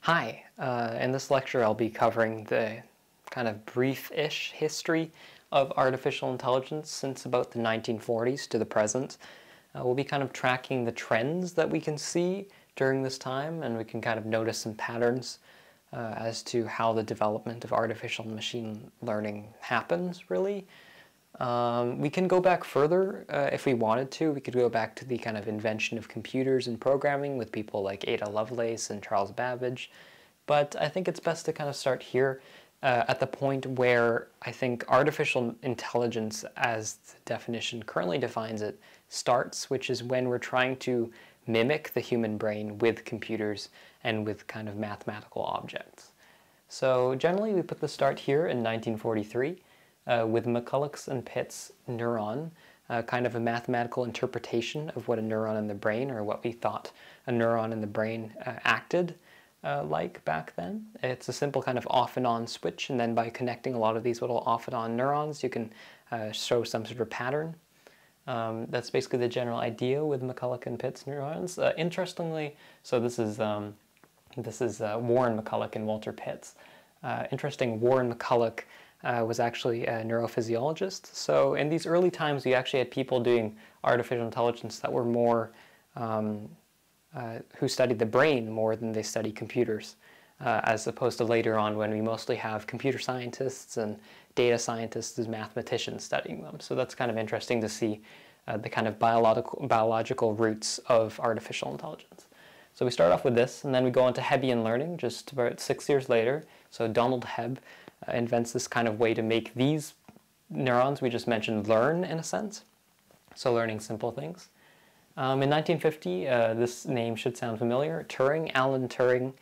Hi, in this lecture I'll be covering the kind of brief-ish history of artificial intelligence since about the 1940s to the present. We'll be kind of tracking the trends that we can see during this time, and we can kind of notice some patterns as to how the development of artificial machine learning happens, really. We can go back further if we wanted to. We could go back to the kind of invention of computers and programming with people like Ada Lovelace and Charles Babbage. But I think it's best to kind of start here at the point where I think artificial intelligence, as the definition currently defines it, starts, which is when we're trying to mimic the human brain with computers and with kind of mathematical objects. So generally we put the start here in 1943. With McCulloch's and Pitt's neuron, kind of a mathematical interpretation of what a neuron in the brain, or what we thought a neuron in the brain acted like back then. It's a simple kind of off and on switch, and then by connecting a lot of these little off and on neurons, you can show some sort of pattern. That's basically the general idea with McCulloch and Pitt's neurons. Interestingly, so this is Warren McCulloch and Walter Pitts. Interesting, Warren McCulloch was actually a neurophysiologist. So in these early times, we actually had people doing artificial intelligence that were more, who studied the brain more than they studied computers, as opposed to later on when we mostly have computer scientists and data scientists as mathematicians studying them. So that's kind of interesting to see the kind of biological roots of artificial intelligence. So we start off with this, and then we go on to Hebbian learning just about 6 years later. So Donald Hebb invents this kind of way to make these neurons we just mentioned learn, in a sense, so learning simple things. In 1950, this name should sound familiar, Alan Turing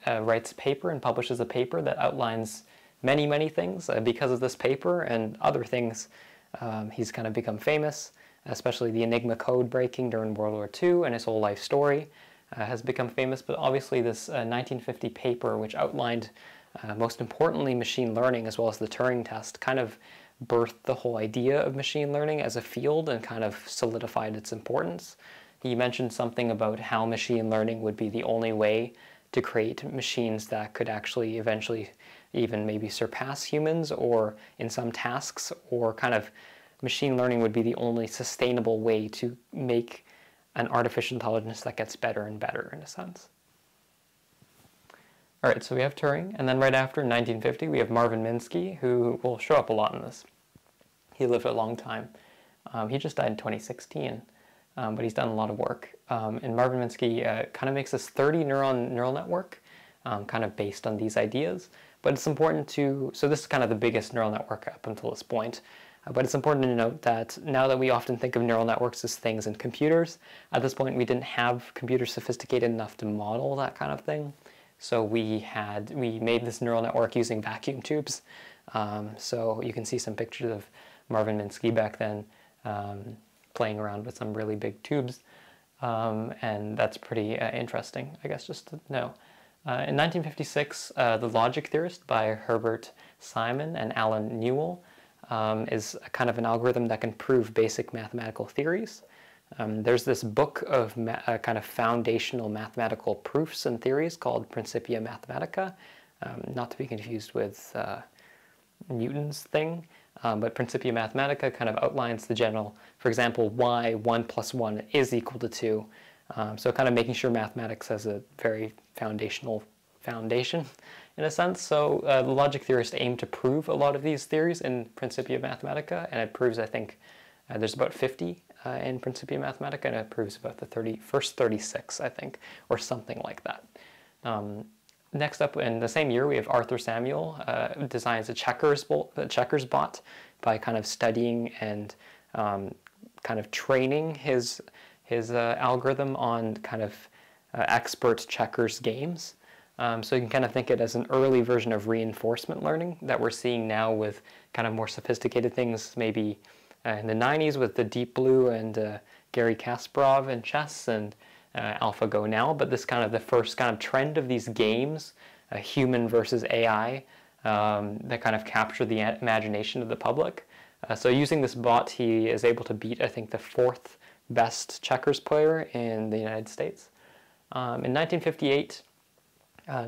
writes a paper and publishes a paper that outlines many things. Because of this paper and other things, he's kind of become famous, especially the Enigma code breaking during World War II, and his whole life story has become famous. But obviously this 1950 paper, which outlined most importantly machine learning as well as the Turing test, kind of birthed the whole idea of machine learning as a field and kind of solidified its importance. He mentioned something about how machine learning would be the only way to create machines that could actually eventually even maybe surpass humans or in some tasks, or kind of machine learning would be the only sustainable way to make an artificial intelligence that gets better and better, in a sense. All right, so we have Turing, and then right after, in 1950, we have Marvin Minsky, who will show up a lot in this. He lived a long time. He just died in 2016, but he's done a lot of work. And Marvin Minsky kind of makes this 30-neuron neural network, kind of based on these ideas. But it's important to, so this is kind of the biggest neural network up until this point. But it's important to note that now that we often think of neural networks as things in computers, at this point we didn't have computers sophisticated enough to model that kind of thing. So we made this neural network using vacuum tubes. So you can see some pictures of Marvin Minsky back then playing around with some really big tubes. And that's pretty interesting, I guess, just to know. In 1956, The Logic Theorist by Herbert Simon and Alan Newell is kind of an algorithm that can prove basic mathematical theories. There's this book of kind of foundational mathematical proofs and theories called Principia Mathematica, not to be confused with Newton's thing, but Principia Mathematica kind of outlines the general, for example, why 1 + 1 is equal to 2. So kind of making sure mathematics has a very foundational foundation, in a sense. So the logic theorists aim to prove a lot of these theories in Principia Mathematica, and it proves, I think, there's about 50 in Principia Mathematica, and it proves about the first 36, I think, or something like that. Next up, in the same year, we have Arthur Samuel designs a checkers bot by kind of studying and kind of training his algorithm on kind of expert checkers games. So you can kind of think it as an early version of reinforcement learning that we're seeing now with kind of more sophisticated things, maybe in the 90s with the Deep Blue and Garry Kasparov in chess and AlphaGo now, but this kind of the first kind of trend of these games, human versus AI, that kind of capture the imagination of the public. So using this bot, he is able to beat, I think, the 4th best checkers player in the United States. In 1958,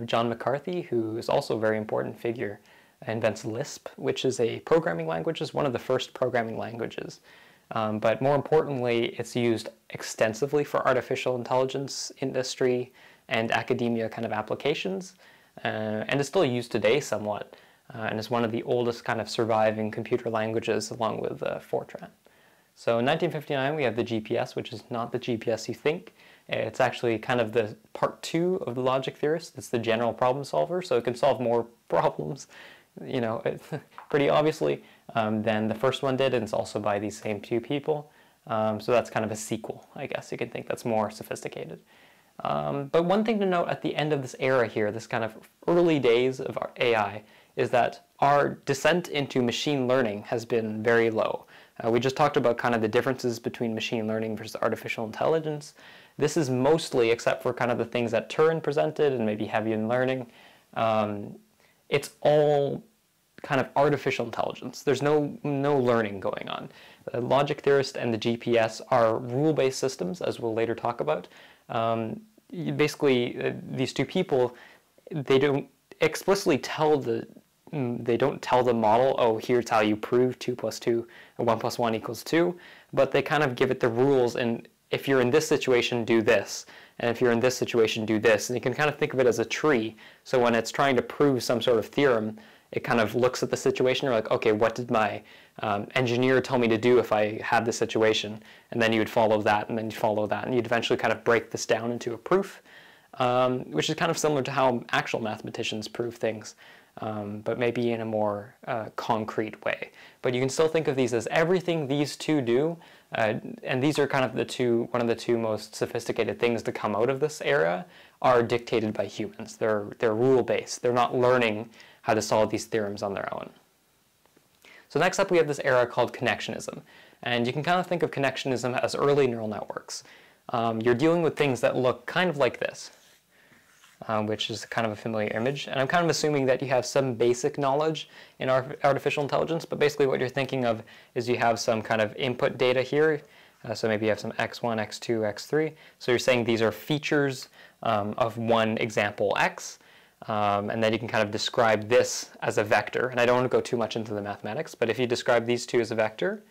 John McCarthy, who is also a very important figure, invents Lisp, which is a programming language. It's one of the first programming languages. But more importantly, it's used extensively for artificial intelligence industry and academia kind of applications. And is still used today somewhat, and is one of the oldest kind of surviving computer languages along with Fortran. So in 1959, we have the GPS, which is not the GPS you think. It's actually kind of the part 2 of the logic theorist. It's the general problem solver, so it can solve more problems, you know, pretty obviously, than the first one did, and it's also by these same 2 people. So that's kind of a sequel, I guess you could think, that's more sophisticated. But one thing to note at the end of this era here, this kind of early days of our AI, is that our descent into machine learning has been very low. We just talked about kind of the differences between machine learning versus artificial intelligence. This is mostly, except for kind of the things that Turing presented and maybe Hebbian learning, it's all kind of artificial intelligence. There's no learning going on. The logic theorist and the GPS are rule-based systems, as we'll later talk about. Basically, these 2 people, they don't explicitly tell the model, oh, here's how you prove 2 + 2 or 1 + 1 = 2, but they kind of give it the rules, and if you're in this situation, do this, and if you're in this situation, do this, and you can kind of think of it as a tree. So when it's trying to prove some sort of theorem, it kind of looks at the situation, you're like, okay, what did my engineer tell me to do if I had this situation? And then you would follow that, and then you'd follow that, and you'd eventually kind of break this down into a proof, which is kind of similar to how actual mathematicians prove things, but maybe in a more concrete way. But you can still think of these as everything these 2 do, and these are kind of one of the 2 most sophisticated things to come out of this era, are dictated by humans. They're rule-based. They're not learning how to solve these theorems on their own. So next up we have this era called connectionism. And you can kind of think of connectionism as early neural networks. You're dealing with things that look kind of like this, which is kind of a familiar image. And I'm kind of assuming that you have some basic knowledge in artificial intelligence, but basically what you're thinking of is you have some kind of input data here. So maybe you have some x1, x2, x3. So you're saying these are features of one example x. And then you can kind of describe this as a vector. And I don't want to go too much into the mathematics, but if you describe these 2 as a vector,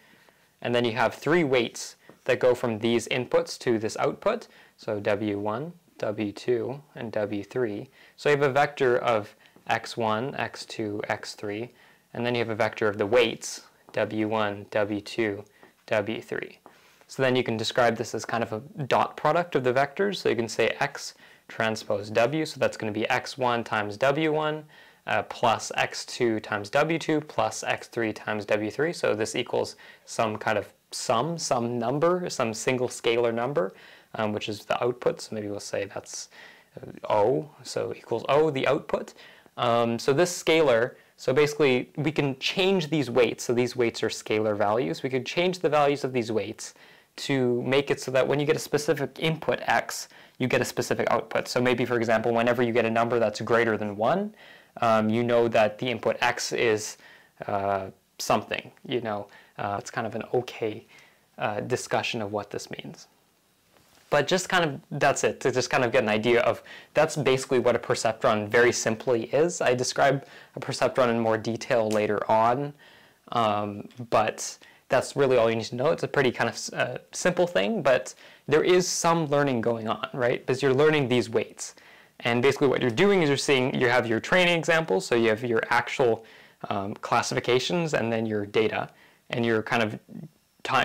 and then you have 3 weights that go from these inputs to this output, so W1, W2, and W3. So you have a vector of x1, x2, x3, and then you have a vector of the weights, W1, W2, W3. So then you can describe this as kind of a dot product of the vectors. So you can say x transpose W, so that's going to be x1 times W1 plus x2 times W2 plus x3 times W3. So this equals some kind of some number, some single scalar number, which is the output. So maybe we'll say that's O, so equals O, the output. So this scalar, so basically we can change these weights. So these weights are scalar values. We could change the values of these weights to make it so that when you get a specific input x, you get a specific output. So maybe, for example, whenever you get a number that's greater than 1, you know that the input x is something. You know, it's kind of an okay discussion of what this means. But just kind of, that's it, to just kind of get an idea of, that's basically what a perceptron very simply is. I describe a perceptron in more detail later on, but that's really all you need to know. It's a pretty kind of simple thing, but there is some learning going on, right? Because you're learning these weights. And basically what you're doing is you have your training examples, so you have your actual classifications and then your data, and you're kind of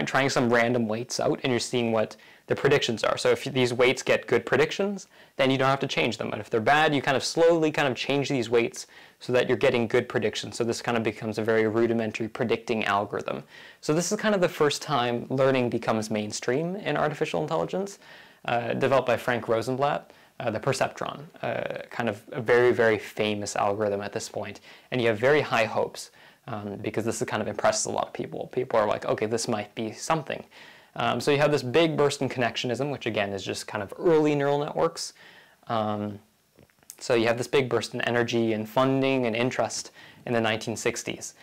trying some random weights out, and you're seeing what the predictions are. So if these weights get good predictions, then you don't have to change them. But if they're bad, you kind of slowly kind of change these weights so that you're getting good predictions. So this kind of becomes a very rudimentary predicting algorithm. So this is kind of the first time learning becomes mainstream in artificial intelligence, developed by Frank Rosenblatt, the perceptron, kind of a very, very famous algorithm at this point. And you have very high hopes because this kind of impresses a lot of people. People are like, okay, this might be something. So you have this big burst in connectionism, which again is just kind of early neural networks. So you have this big burst in energy and funding and interest in the 1960s.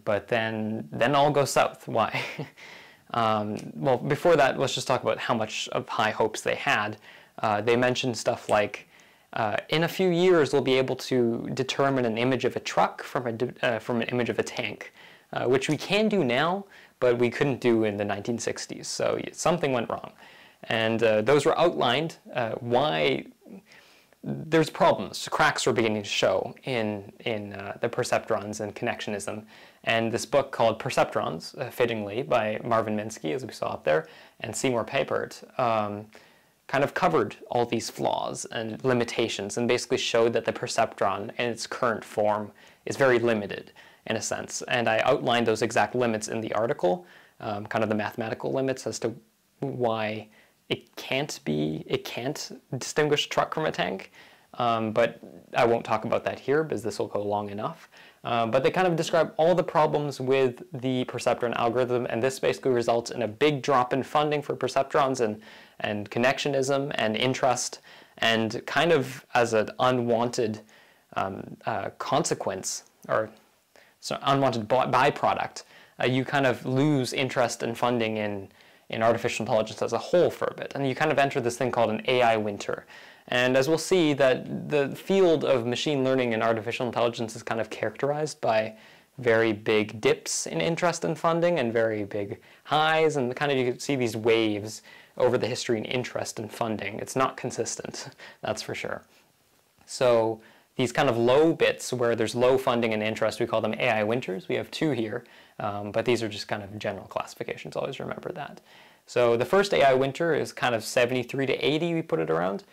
But then all goes south. Why? Well, before that, let's just talk about how much of high hopes they had. They mentioned stuff like in a few years we'll be able to determine an image of a truck from an image of a tank, which we can do now, but we couldn't do in the 1960s. So something went wrong. And those were outlined why there's problems. Cracks were beginning to show in the perceptrons and connectionism. And this book called Perceptrons, fittingly, by Marvin Minsky, as we saw up there, and Seymour Papert, kind of covered all these flaws and limitations and basically showed that the perceptron in its current form is very limited in a sense. And I outlined those exact limits in the article, kind of the mathematical limits as to why it can't distinguish a truck from a tank, but I won't talk about that here because this will go long enough. But they kind of describe all the problems with the perceptron algorithm, and this basically results in a big drop in funding for perceptrons and connectionism and interest, and kind of as an unwanted consequence, or unwanted byproduct, you kind of lose interest and funding in artificial intelligence as a whole for a bit, and you kind of enter this thing called an AI winter. And as we'll see, that the field of machine learning and artificial intelligence is kind of characterized by very big dips in interest and funding and very big highs, and kind of you can see these waves over the history in interest and funding. It's not consistent, that's for sure. So these kind of low bits where there's low funding and interest, we call them AI winters. We have two here, but these are just kind of general classifications. Always remember that. So the first AI winter is kind of 73 to 80, we put it around.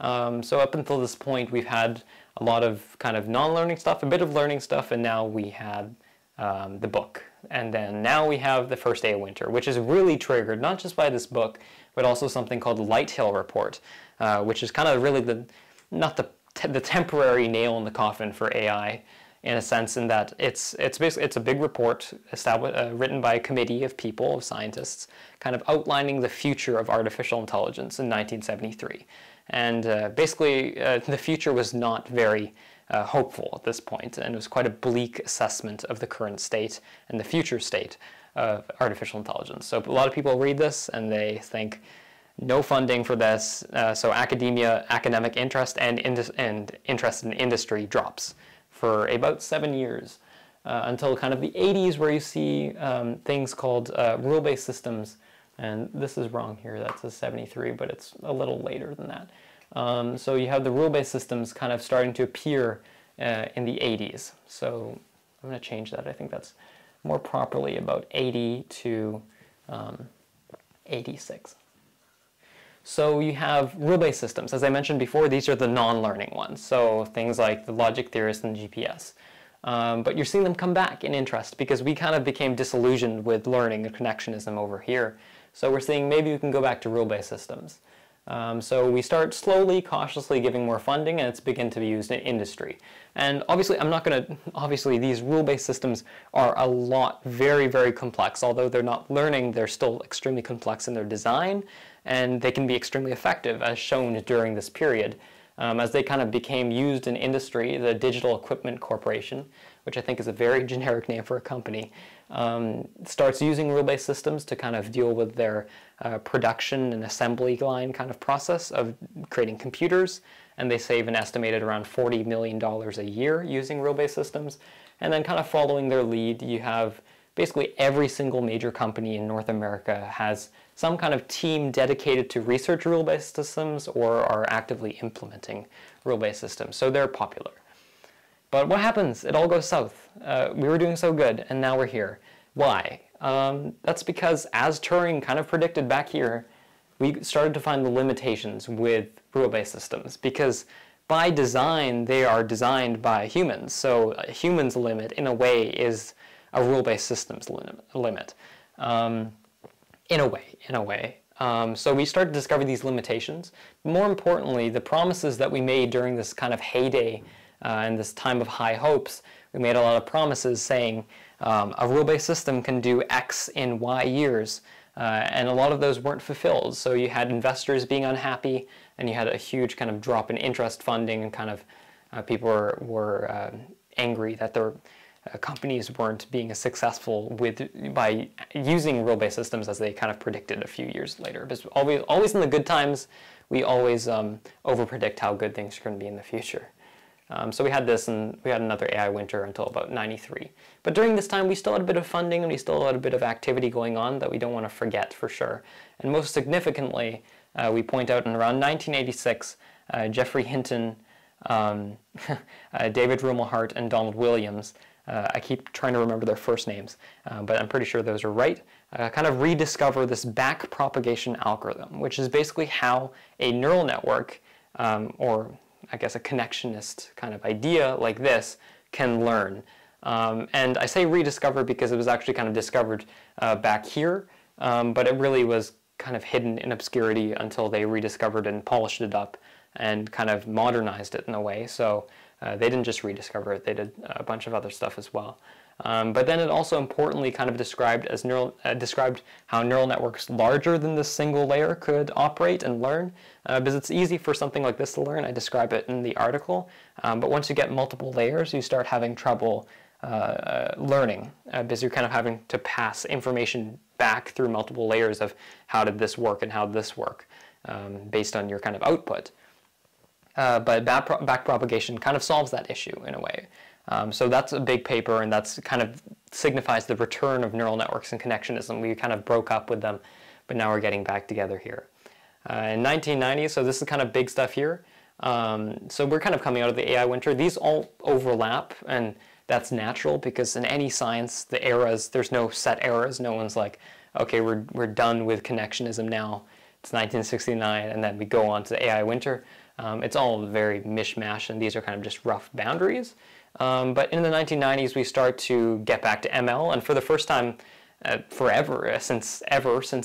So up until this point, we've had a lot of kind of non-learning stuff, a bit of learning stuff, and now we had the book. And then now we have the first AI winter, which is really triggered not just by this book, but also something called the Lighthill Report, which is kind of really not the temporary nail in the coffin for AI, in a sense, in that it's a big report written by a committee of people, of scientists, kind of outlining the future of artificial intelligence in 1973. And basically, the future was not very hopeful at this point, and it was quite a bleak assessment of the current state and the future state of artificial intelligence. So a lot of people read this and they think, no funding for this, so academic interest and interest in industry drops for about 7 years, until kind of the 80s, where you see things called rule-based systems. And this is wrong here, that's a 73, but it's a little later than that. So you have the rule-based systems kind of starting to appear in the 80s. So I'm going to change that. I think that's more properly about 80 to 86. So you have rule-based systems. As I mentioned before, these are the non-learning ones. So things like the logic theorists and GPS. But you're seeing them come back in interest because we kind of became disillusioned with learning and connectionism over here. So we're seeing maybe we can go back to rule-based systems. So we start slowly, cautiously giving more funding, and it's begin to be used in industry. And obviously these rule-based systems are a lot, very, very complex. Although they're not learning, they're still extremely complex in their design, and they can be extremely effective, as shown during this period. As they kind of became used in industry, the Digital Equipment Corporation, which I think is a very generic name for a company, starts using rule-based systems to kind of deal with their production and assembly line kind of process of creating computers, and they save an estimated around $40 million a year using rule-based systems. And then kind of following their lead, you have basically every single major company in North America has some kind of team dedicated to research rule-based systems or are actively implementing rule-based systems, so they're popular. But what happens? It all goes south. We were doing so good, and now we're here. Why? That's because, as Turing kind of predicted back here, we started to find the limitations with rule-based systems, because by design, they are designed by humans. So a human's limit, in a way, is a rule-based systems limit. In a way. So we started to discover these limitations. More importantly, the promises that we made during this kind of heyday and this time of high hopes, we made a lot of promises saying a rule-based system can do X in Y years, and a lot of those weren't fulfilled. So you had investors being unhappy, and you had a huge kind of drop in interest funding, and kind of people were angry that companies weren't being as successful by using rule-based systems as they kind of predicted a few years later. Because always in the good times, we always overpredict how good things are going to be in the future. So we had this, and we had another AI winter until about 93. But during this time, we still had a bit of funding, and we still had a bit of activity going on that we don't want to forget for sure. And most significantly, we point out in around 1986, Geoffrey Hinton, David Rumelhart, and Donald Williams, I keep trying to remember their first names, but I'm pretty sure those are right, kind of rediscover this backpropagation algorithm, which is basically how a neural network, or I guess a connectionist kind of idea like this, can learn. And I say rediscover because it was actually kind of discovered back here, but it really was kind of hidden in obscurity until they rediscovered and polished it up and kind of modernized it in a way. So they didn't just rediscover it, they did a bunch of other stuff as well. But then it also importantly kind of described how neural networks larger than this single layer could operate and learn, because it's easy for something like this to learn. I describe it in the article, but once you get multiple layers, you start having trouble learning, because you're kind of having to pass information back through multiple layers of how did this work and how did this work, based on your kind of output. But backpropagation kind of solves that issue in a way. So that's a big paper, and that's kind of signifies the return of neural networks and connectionism. We kind of broke up with them, but now we're getting back together here. In 1990, so this is kind of big stuff here. So we're kind of coming out of the AI winter. These all overlap, and that's natural because in any science, the eras, there's no set eras. No one's like, okay, we're done with connectionism now. It's 1969, and then we go on to the AI winter. It's all very mishmash, and these are kind of just rough boundaries. But in the 1990s, we start to get back to ML, and for the first time since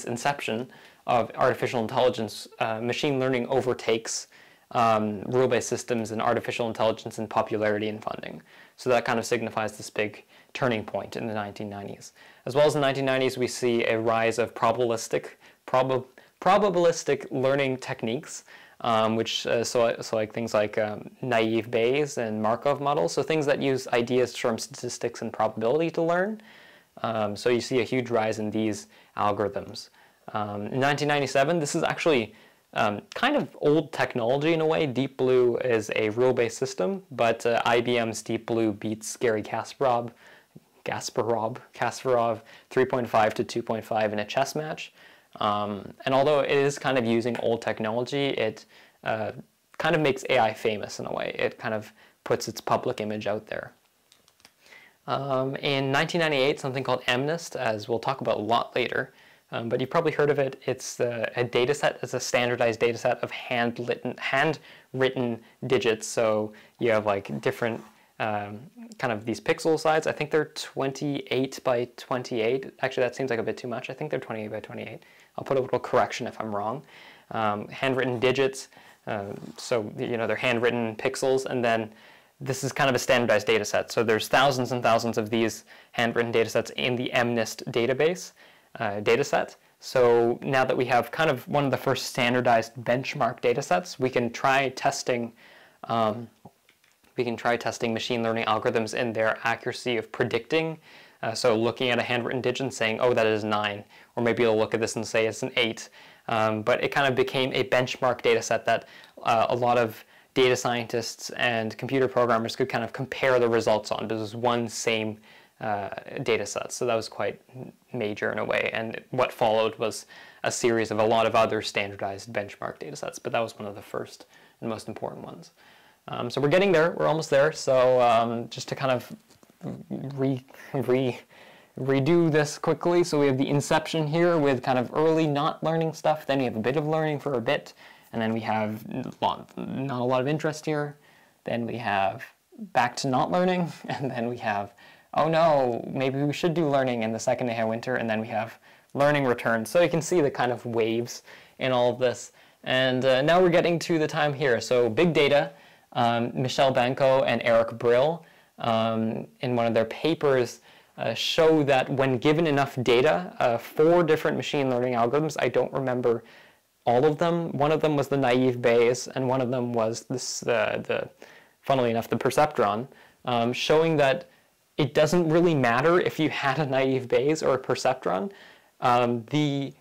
inception of artificial intelligence, machine learning overtakes rule-based systems and artificial intelligence in popularity and funding. So that kind of signifies this big turning point in the 1990s. As well as in the 1990s, we see a rise of probabilistic learning techniques, so like things like naive Bayes and Markov models, so things that use ideas from statistics and probability to learn. So you see a huge rise in these algorithms. In 1997, this is actually kind of old technology in a way. Deep Blue is a rule-based system, but IBM's Deep Blue beats Garry Kasparov 3.5 to 2.5 in a chess match. And although it is kind of using old technology, it kind of makes AI famous in a way. It kind of puts its public image out there. In 1998, something called MNIST, as we'll talk about a lot later, but you've probably heard of it. It's a data set. It's a standardized data set of handwritten digits. So you have like different kind of these pixel size. I think they're 28 by 28. Actually, that seems like a bit too much. I think they're 28 by 28. I'll put a little correction if I'm wrong. Handwritten digits. So they're handwritten pixels, and then this is kind of a standardized data set. So there's thousands and thousands of these handwritten data sets in the MNIST database data set. So now that we have kind of one of the first standardized benchmark data sets, we can try testing machine learning algorithms in their accuracy of predicting. So looking at a handwritten digit and saying, oh, that is 9. Or maybe you'll look at this and say it's an 8. But it kind of became a benchmark data set that a lot of data scientists and computer programmers could kind of compare the results on. This was one same data set. So that was quite major in a way. And what followed was a series of a lot of other standardized benchmark data sets. But that was one of the first and most important ones. So we're getting there. We're almost there. So just to kind of redo this quickly. So we have the inception here with kind of early not learning stuff. Then we have a bit of learning for a bit. And then we have not a lot of interest here. Then we have back to not learning. And then we have, oh no, maybe we should do learning in the second AI winter. And then we have learning returns. So you can see the kind of waves in all of this. And now we're getting to the time here. So big data. Michel Banco and Eric Brill in one of their papers show that when given enough data, 4 different machine learning algorithms, I don't remember all of them. One of them was the naive Bayes, and one of them was this, funnily enough, the perceptron, showing that it doesn't really matter if you had a naive Bayes or a perceptron. The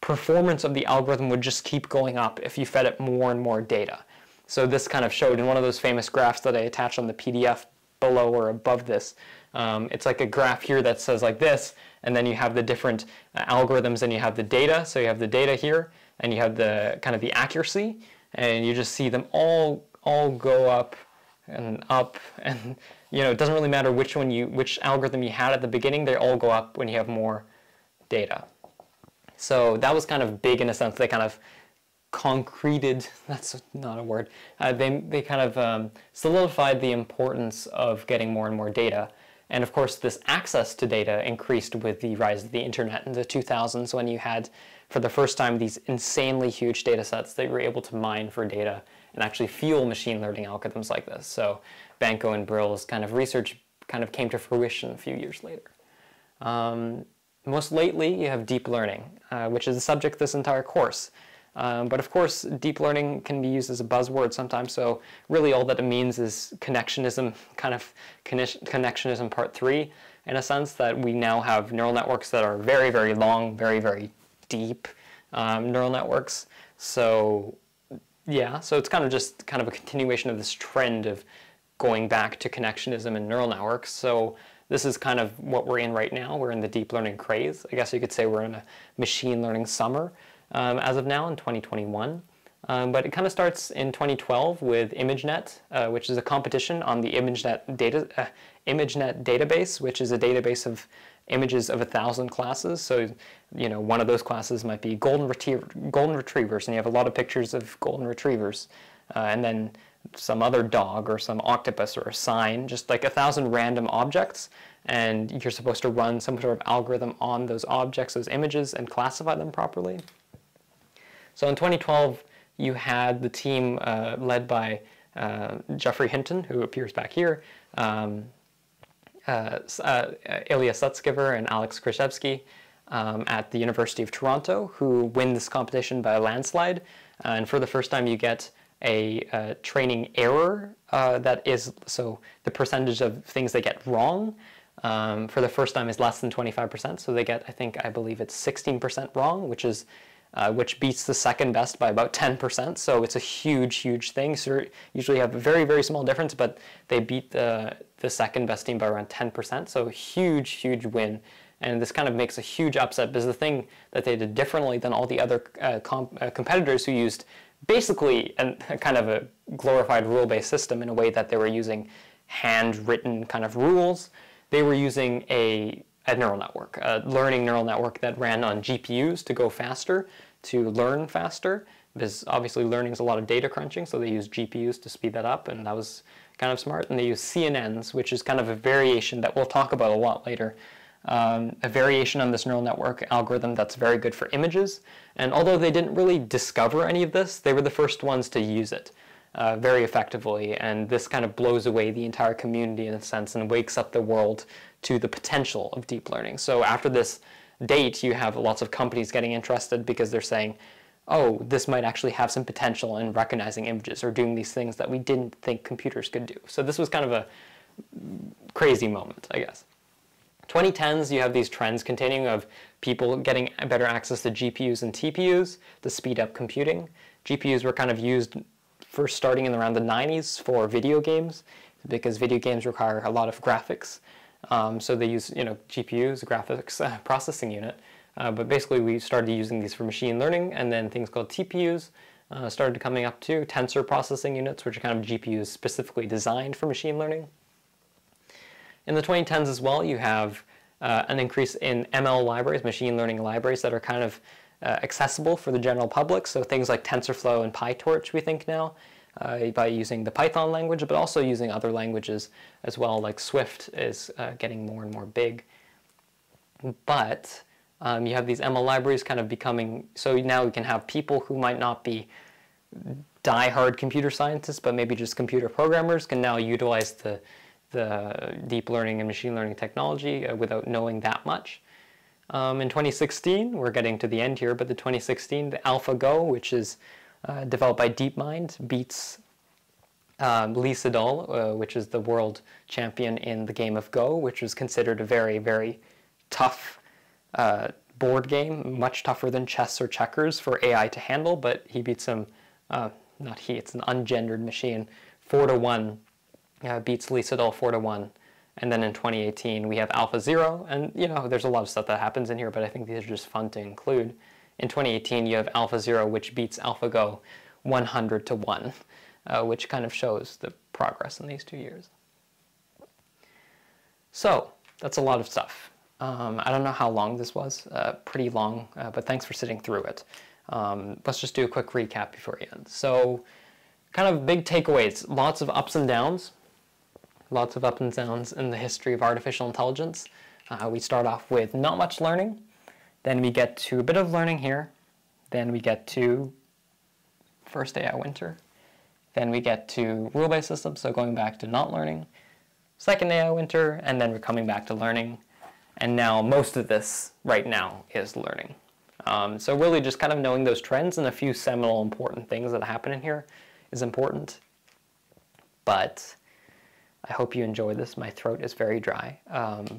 performance of the algorithm would just keep going up if you fed it more and more data. So this kind of showed in one of those famous graphs that I attached on the PDF below or above this. It's like a graph here that says like this, and then you have the different algorithms, and you have the data. So you have the data here, and you have the kind of the accuracy, and you just see them all go up, and it doesn't really matter which algorithm you had at the beginning. They all go up when you have more data. So that was kind of big in a sense. They kind of concreted, that's not a word, they kind of solidified the importance of getting more and more data. And of course, this access to data increased with the rise of the internet in the 2000s, when you had, for the first time, these insanely huge data sets that you were able to mine for data and actually fuel machine learning algorithms like this. So Banco and Brill's kind of research kind of came to fruition a few years later. Most lately, you have deep learning, which is the subject of this entire course. But of course, deep learning can be used as a buzzword sometimes, so really all that it means is connectionism, kind of connectionism part 3, in a sense that we now have neural networks that are very, very long, very, very deep neural networks. So yeah, so it's kind of just kind of a continuation of this trend of going back to connectionism and neural networks. So this is kind of what we're in right now. We're in the deep learning craze. I guess you could say we're in a machine learning summer. As of now in 2021. But it kind of starts in 2012 with ImageNet, which is a competition on the ImageNet database, which is a database of images of 1,000 classes. So, one of those classes might be golden retrievers, and you have a lot of pictures of golden retrievers. And then some other dog or some octopus or a sign, just like 1,000 random objects. And you're supposed to run some sort of algorithm on those objects, those images, and classify them properly. So in 2012, you had the team led by Geoffrey Hinton, who appears back here, Ilya Sutskever and Alex Krizhevsky at the University of Toronto, who win this competition by a landslide. And for the first time, you get a training error that is, so the percentage of things they get wrong for the first time is less than 25%. So they get, I believe it's 16% wrong, which beats the second best by about 10%. So it's a huge, huge thing. So usually have a very, very small difference, but they beat the second best team by around 10%. So huge, huge win. And this kind of makes a huge upset, because the thing that they did differently than all the other competitors who used basically a kind of a glorified rule-based system in a way that they were using handwritten kind of rules, they were using a neural network, a learning neural network that ran on GPUs to go faster, to learn faster, because obviously learning is a lot of data crunching, so they use GPUs to speed that up, and that was kind of smart. And they use CNNs, which is kind of a variation that we'll talk about a lot later, a variation on this neural network algorithm that's very good for images. And although they didn't really discover any of this, they were the first ones to use it very effectively, and this kind of blows away the entire community in a sense and wakes up the world to the potential of deep learning. So after this date, you have lots of companies getting interested because they're saying, oh, this might actually have some potential in recognizing images or doing these things that we didn't think computers could do. So this was kind of a crazy moment, I guess. 2010s, you have these trends continuing of people getting better access to GPUs and TPUs to speed up computing. GPUs were kind of used first starting in around the 90s for video games, because video games require a lot of graphics. So they use, GPUs, graphics processing unit. But basically, we started using these for machine learning, and then things called TPUs started coming up too, tensor processing units, which are kind of GPUs specifically designed for machine learning. In the 2010s as well, you have an increase in ML libraries, machine learning libraries that are kind of accessible for the general public. So things like TensorFlow and PyTorch, we think now, by using the Python language, but also using other languages as well, like Swift is getting more and more big. But you have these ML libraries kind of becoming, so now we can have people who might not be die-hard computer scientists, but maybe just computer programmers, can now utilize the deep learning and machine learning technology without knowing that much. In 2016, we're getting to the end here, but the 2016, the AlphaGo, which is developed by DeepMind, beats Lee Sedol, which is the world champion in the game of Go, which was considered a very, very tough board game, much tougher than chess or checkers for AI to handle, but he beats him, not he, it's an ungendered machine, 4-1, beats Lee Sedol 4-1. And then in 2018, we have AlphaZero, and there's a lot of stuff that happens in here, but I think these are just fun to include. In 2018, you have AlphaZero, which beats AlphaGo 100-1. Which kind of shows the progress in these 2 years. So that's a lot of stuff. I don't know how long this was, pretty long, but thanks for sitting through it. Let's just do a quick recap before we end. So kind of big takeaways, lots of ups and downs in the history of artificial intelligence. We start off with not much learning, then we get to a bit of learning here, then we get to first AI winter, then we get to rule-based systems, so going back to not learning, second AI winter, and then we're coming back to learning. And now most of this right now is learning. So really just kind of knowing those trends and a few seminal important things that happen in here is important. But I hope you enjoy this. My throat is very dry.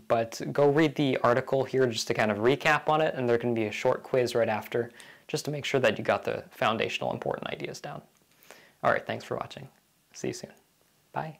But go read the article here just to kind of recap on it, and there can be a short quiz right after just to make sure that you got the foundational important ideas down. All right, thanks for watching. See you soon. Bye.